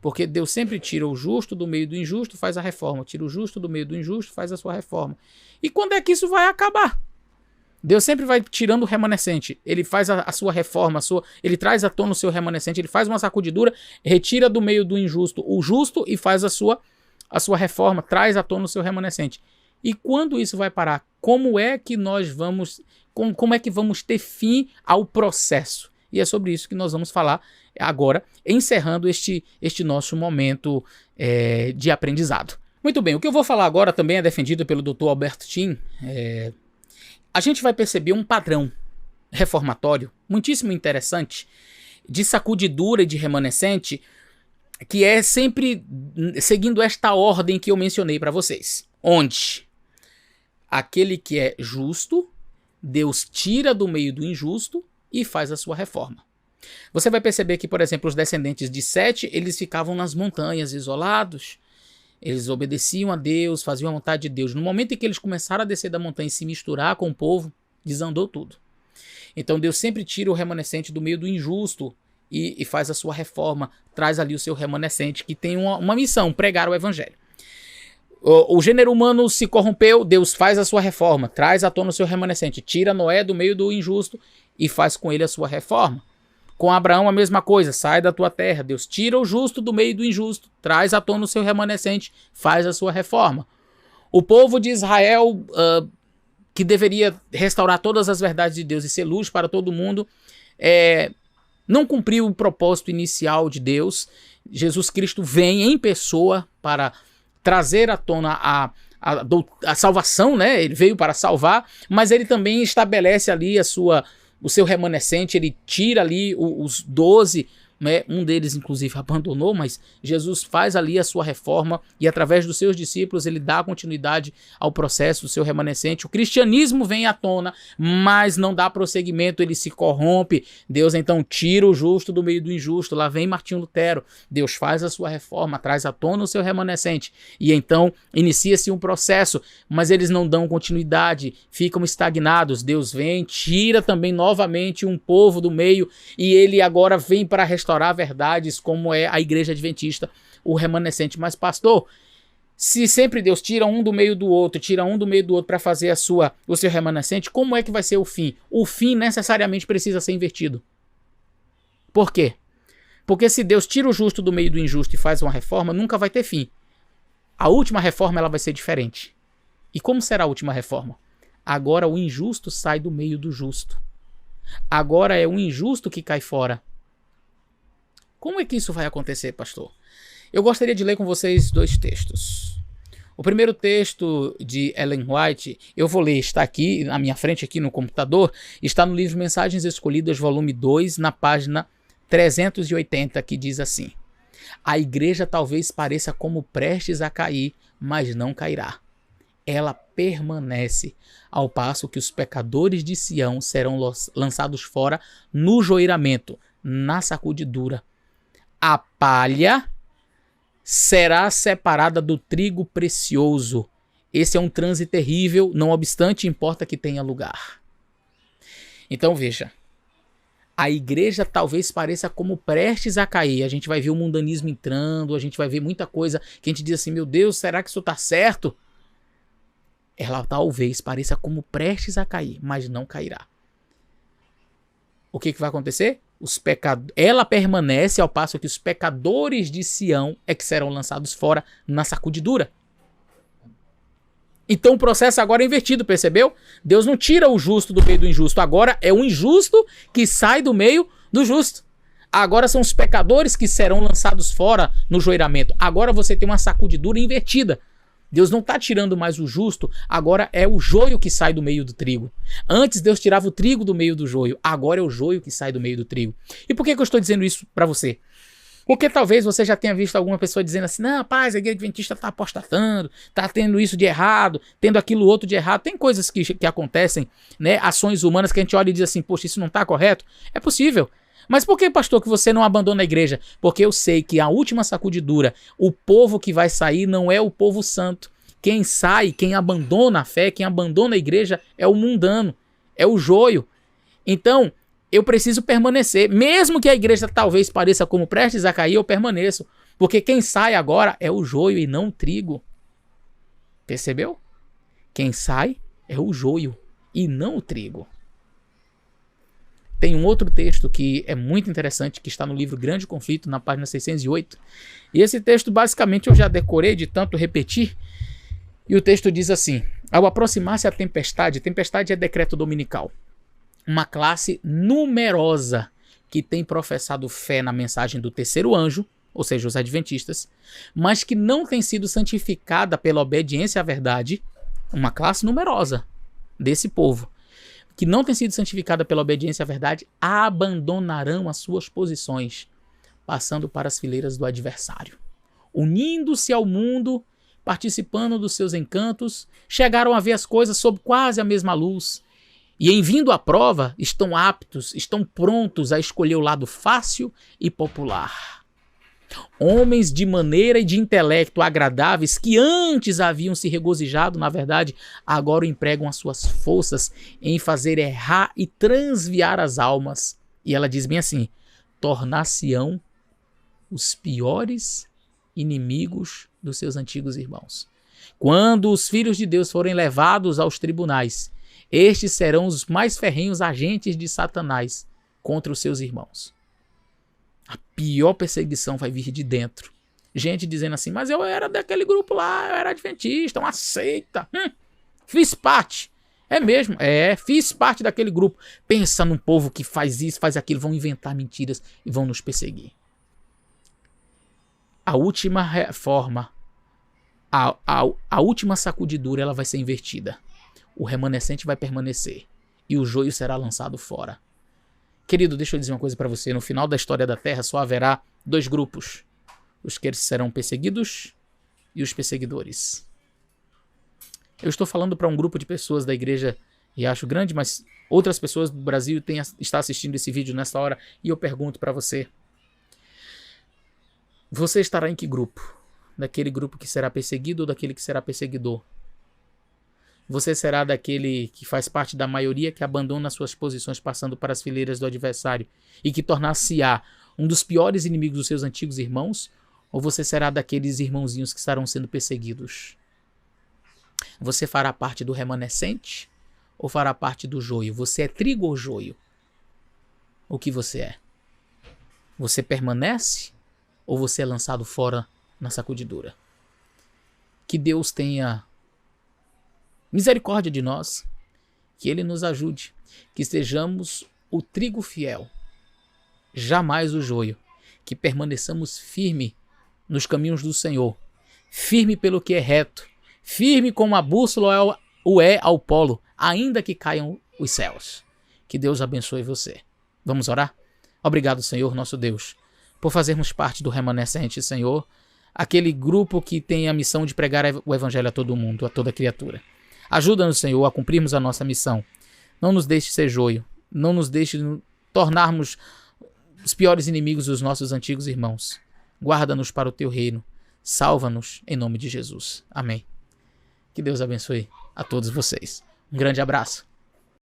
Porque Deus sempre tira o justo do meio do injusto, faz a reforma. Tira o justo do meio do injusto, faz a sua reforma. E quando é que isso vai acabar? Deus sempre vai tirando o remanescente. Ele faz a sua reforma, ele traz à tona o seu remanescente, ele faz uma sacudidura, retira do meio do injusto o justo e faz a sua reforma, traz à tona o seu remanescente. E quando isso vai parar? Como é que nós vamos, como é que vamos ter fim ao processo? E é sobre isso que nós vamos falar agora, encerrando este nosso momento de aprendizado. Muito bem, o que eu vou falar agora também é defendido pelo Dr. Albert Thien. A gente vai perceber um padrão reformatório muitíssimo interessante de sacudidura e de remanescente, que é sempre seguindo esta ordem que eu mencionei para vocês. Onde aquele que é justo, Deus tira do meio do injusto e faz a sua reforma. Você vai perceber que, por exemplo, os descendentes de Sete, eles ficavam nas montanhas isolados. Eles obedeciam a Deus, faziam a vontade de Deus. No momento em que eles começaram a descer da montanha e se misturar com o povo, desandou tudo. Então Deus sempre tira o remanescente do meio do injusto e faz a sua reforma, traz ali o seu remanescente, que tem uma missão, pregar o evangelho. O gênero humano se corrompeu, Deus faz a sua reforma, traz à tona o seu remanescente, tira Noé do meio do injusto e faz com ele a sua reforma. Com Abraão a mesma coisa, sai da tua terra, Deus tira o justo do meio do injusto, traz à tona o seu remanescente, faz a sua reforma. O povo de Israel, que deveria restaurar todas as verdades de Deus e ser luz para todo mundo, não cumpriu o propósito inicial de Deus. Jesus Cristo vem em pessoa para trazer à tona a salvação, né? Ele veio para salvar, mas ele também estabelece ali o seu remanescente, ele tira ali os 12, né? Um deles inclusive abandonou, mas Jesus faz ali a sua reforma e através dos seus discípulos ele dá continuidade ao processo do seu remanescente. O cristianismo vem à tona, mas não dá prosseguimento, ele se corrompe. Deus então tira o justo do meio do injusto. Lá vem Martinho Lutero, Deus faz a sua reforma, traz à tona o seu remanescente e então inicia-se um processo, mas eles não dão continuidade, ficam estagnados. Deus vem, tira também novamente um povo do meio e ele agora vem para restaurar verdades, como é a igreja adventista, o remanescente. Mas pastor, se sempre Deus tira um do meio do outro para fazer o seu remanescente, como é que vai ser o fim? O fim necessariamente precisa ser invertido. Por quê? Porque se Deus tira o justo do meio do injusto e faz uma reforma, nunca vai ter fim. A última reforma ela vai ser diferente. E como será a última reforma? Agora o injusto sai do meio do justo. Agora é o injusto que cai fora. Como é que isso vai acontecer, pastor? Eu gostaria de ler com vocês 2 textos. O primeiro texto de Ellen White, eu vou ler, está aqui na minha frente, aqui no computador, está no livro Mensagens Escolhidas, volume 2, na página 380, que diz assim: a igreja talvez pareça como prestes a cair, mas não cairá. Ela permanece, ao passo que os pecadores de Sião serão lançados fora no joeiramento, na sacudidura. A palha será separada do trigo precioso. Esse é um transe terrível, não obstante, importa que tenha lugar. Então veja, a igreja talvez pareça como prestes a cair. A gente vai ver o mundanismo entrando, a gente vai ver muita coisa que a gente diz assim, meu Deus, será que isso está certo? Ela talvez pareça como prestes a cair, mas não cairá. O que vai acontecer? Ela permanece, ao passo que os pecadores de Sião é que serão lançados fora na sacudidura. Então o processo agora é invertido, percebeu? Deus não tira o justo do meio do injusto, agora é o injusto que sai do meio do justo. Agora são os pecadores que serão lançados fora no joeiramento. Agora você tem uma sacudidura invertida. Deus não está tirando mais o justo, agora é o joio que sai do meio do trigo. Antes Deus tirava o trigo do meio do joio, agora é o joio que sai do meio do trigo. E por que eu estou dizendo isso para você? Porque talvez você já tenha visto alguma pessoa dizendo assim, não, rapaz, a igreja adventista está apostatando, está tendo isso de errado, tendo aquilo outro de errado. Tem coisas que acontecem, né, ações humanas que a gente olha e diz assim, poxa, isso não está correto? É possível. Mas por que, pastor, que você não abandona a igreja? Porque eu sei que a última sacudidura, o povo que vai sair não é o povo santo. Quem sai, quem abandona a fé, quem abandona a igreja é o mundano, é o joio. Então, eu preciso permanecer. Mesmo que a igreja talvez pareça como prestes a cair, eu permaneço. Porque quem sai agora é o joio e não o trigo. Percebeu? Quem sai é o joio e não o trigo. Tem um outro texto que é muito interessante, que está no livro Grande Conflito, na página 608. E esse texto, basicamente, eu já decorei de tanto repetir. E o texto diz assim: ao aproximar-se a tempestade é decreto dominical. Uma classe numerosa que tem professado fé na mensagem do terceiro anjo, ou seja, os adventistas, mas que não tem sido santificada pela obediência à verdade, uma classe numerosa desse povo, que não tem sido santificada pela obediência à verdade, abandonarão as suas posições, passando para as fileiras do adversário. Unindo-se ao mundo, participando dos seus encantos, chegaram a ver as coisas sob quase a mesma luz, e em vindo à prova, estão aptos, estão prontos a escolher o lado fácil e popular. Homens de maneira e de intelecto agradáveis que antes haviam se regozijado, na verdade, agora empregam as suas forças em fazer errar e transviar as almas. E ela diz bem assim: tornar-se-ão os piores inimigos dos seus antigos irmãos. Quando os filhos de Deus forem levados aos tribunais, estes serão os mais ferrenhos agentes de Satanás contra os seus irmãos. A pior perseguição vai vir de dentro. Gente dizendo assim: mas eu era daquele grupo lá, eu era adventista, uma seita. Fiz parte. É mesmo, fiz parte daquele grupo. Pensa num povo que faz isso, faz aquilo, vão inventar mentiras e vão nos perseguir. A última reforma, a última sacudidura, ela vai ser invertida. O remanescente vai permanecer e o joio será lançado fora. Querido, deixa eu dizer uma coisa para você. No final da história da Terra só haverá dois grupos: os que serão perseguidos e os perseguidores. Eu estou falando para um grupo de pessoas da igreja Riacho Grande, mas outras pessoas do Brasil estão assistindo esse vídeo nessa hora, e eu pergunto para você: você estará em que grupo? Daquele grupo que será perseguido ou daquele que será perseguidor? Você será daquele que faz parte da maioria que abandona suas posições passando para as fileiras do adversário e que tornar-se-á um dos piores inimigos dos seus antigos irmãos? Ou você será daqueles irmãozinhos que estarão sendo perseguidos? Você fará parte do remanescente ou fará parte do joio? Você é trigo ou joio? O que você é? Você permanece ou você é lançado fora na sacudidura? Que Deus tenha misericórdia de nós, que Ele nos ajude, que sejamos o trigo fiel, jamais o joio, que permaneçamos firme nos caminhos do Senhor, firme pelo que é reto, firme como a bússola o é ao polo, ainda que caiam os céus. Que Deus abençoe você. Vamos orar? Obrigado, Senhor, nosso Deus, por fazermos parte do remanescente, Senhor, aquele grupo que tem a missão de pregar o evangelho a todo mundo, a toda criatura. Ajuda-nos, Senhor, a cumprirmos a nossa missão. Não nos deixe ser joio. Não nos deixe tornarmos os piores inimigos dos nossos antigos irmãos. Guarda-nos para o teu reino. Salva-nos em nome de Jesus. Amém. Que Deus abençoe a todos vocês. Um grande abraço.